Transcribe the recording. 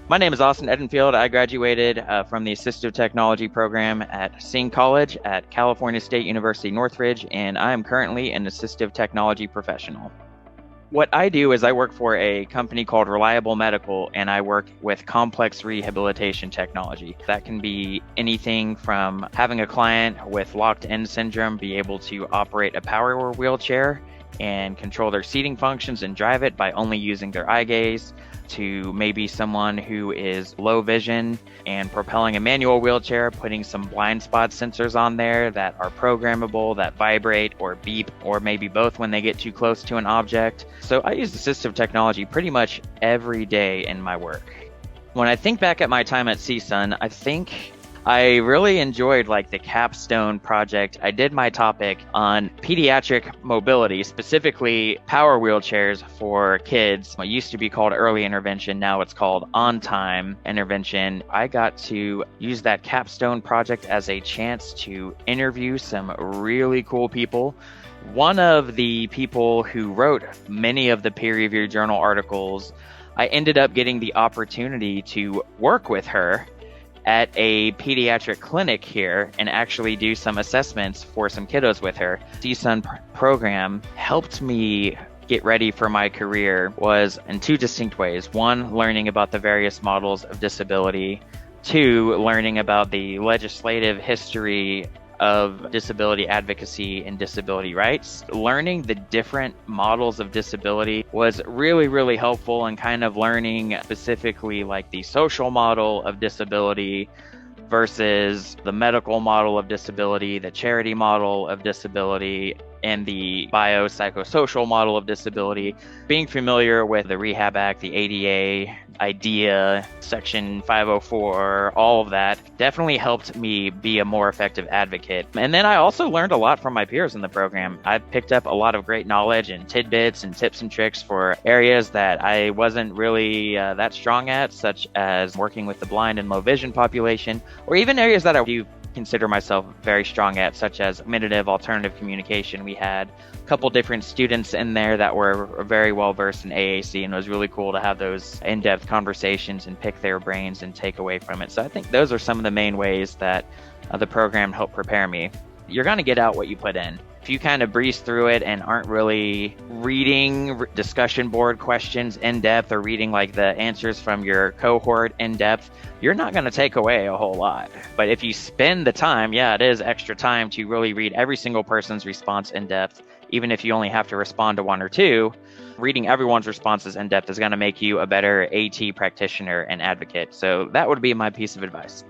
My name is Austin Edenfield. I graduated from the assistive-technology program at CSUN College at California State University, Northridge, and I am currently an assistive-technology professional. What I do is I work for a company called Reliable Medical, and I work with complex rehabilitation technology. That can be anything from having a client with locked-in syndrome be able to operate a power wheelchair and control their seating functions and drive it by only using their eye gaze, to maybe someone who is low vision and propelling a manual wheelchair, putting some blind spot sensors on there that are programmable, that vibrate or beep, or maybe both when they get too close to an object. So I use assistive technology pretty much every day in my work. When I think back at my time at CSUN, I think I really enjoyed the capstone project. I did my topic on pediatric mobility, specifically power wheelchairs for kids. It used to be called early intervention. Now it's called on-time intervention. I got to use that capstone project as a chance to interview some really cool people. One of the people who wrote many of the peer-reviewed journal articles, I ended up getting the opportunity to work with her at a pediatric clinic here and actually do some assessments for some kiddos with her. CSUN program helped me get ready for my career was in two distinct ways. One, learning about the various models of disability. Two, learning about the legislative history of disability advocacy and disability rights. Learning the different models of disability was really, really helpful in kind of learning specifically the social model of disability versus the medical model of disability, the charity model of disability, and the biopsychosocial model of disability. Being familiar with the Rehab Act, the ADA, IDEA, Section 504, all of that definitely helped me be a more effective advocate. And then I also learned a lot from my peers in the program. I picked up a lot of great knowledge and tidbits and tips and tricks for areas that I wasn't really that strong at, such as working with the blind and low vision population, or even areas that I do consider myself very strong at, such as augmentative alternative communication. We had a couple different students in there that were very well versed in AAC, and it was really cool to have those in-depth conversations and pick their brains and take away from it. So I think those are some of the main ways that the program helped prepare me. You're going to get out what you put in. If you kind of breeze through it and aren't really reading discussion board questions in depth or reading the answers from your cohort in depth, you're not going to take away a whole lot. But if you spend the time, it is extra time to really read every single person's response in depth, even if you only have to respond to one or two. Reading everyone's responses in depth is going to make you a better AT practitioner and advocate. So that would be my piece of advice.